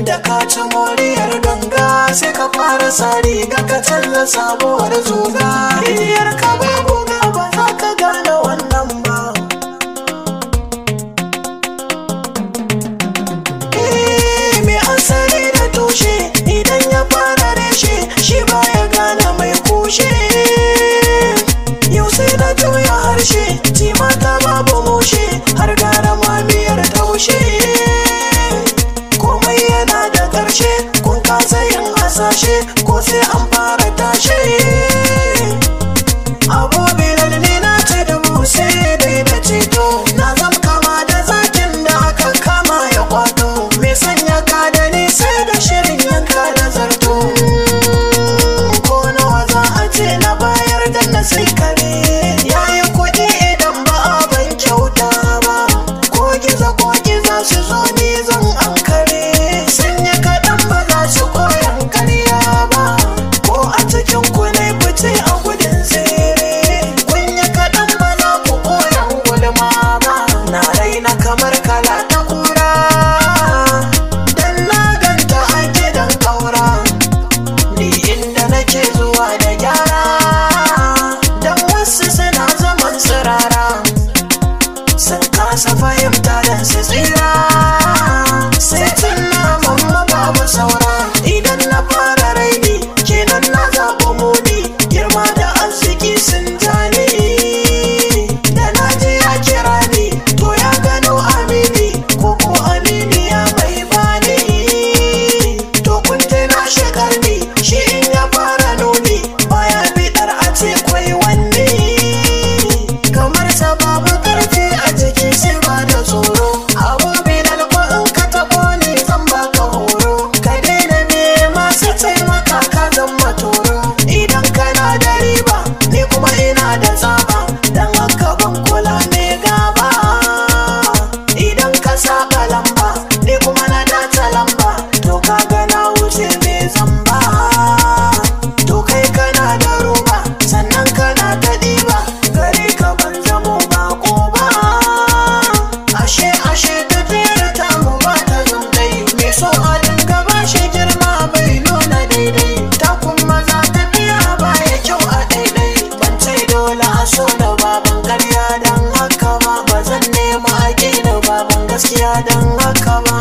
da ka ci moriyar ganga sai ka fara sari ga ka canza sabuwar zuga. Idiyar ka babu gaba za ka gane wannan ba. Mai asali da tushe idan ya fara reshe shi baya gane mai kushe. Yau sai na juya harshe cimata babu mushe har gara mamiyar taushe. Komai yana da ƙarshe kun kasa yin hasashe ko sai an fara tashe. Abubuwan ne na ce da mu sai dai da ceto na zam kama da zakin da aka kama ya kwato. Me sanya ka da ni sai da shirin yanka da zarto. Ko nawa za a ce na bayar da na sai kare. Yayi kuɗi idan ba a ban kyauta ba. Ko giza su zo ni zan ankare. Sanya kaɗan ba za su koyan karya ba. Ko a cikin ku ne fice a gudun tsere. Kunya kaɗan ba za ku koyan gulma ba. Na raina kamar kala ta kura dan na ganta a gidan ƙaura. Ni inda nake zuwa da gyara dan wasu suna zaman tsirara. Sun kasa fahimta dan su tsira sai tun naman babu saura. Idan na fara raini kenan na zaɓi muni. Girma da arziki sun jani da na ji ya kira ni to ya gano amini ko amini ya mai bani. To kun tuna shigar ni shi in ya fara nuni baya bidar a ce kwai wanne. Kamar sababu karfi a jiki sai ba da tsoro. Abubuwan ko in ka taɓo ni zan baka horo. Ka daina ne masu taimaka ka zama toro. Idan kana da riba ni kuma ina da tsaba dan haka ban kula me gaba. Idan ka saba lamba ni kuma na dace lamba to ka ga na wuce me zamba. To kai kana da roba sannan kana ta ɗiba gare ka ban zamo bako ba. Ashe tafiyar tamu ba ta zundai. Me so a dinga ba shi girma bai nuna daidai. Takun maza tafiya baya kyau a daidai. Ban ce dole a so da baban karya dan haka ba. Ba zan nema a da baban gaskiya dan haka ba.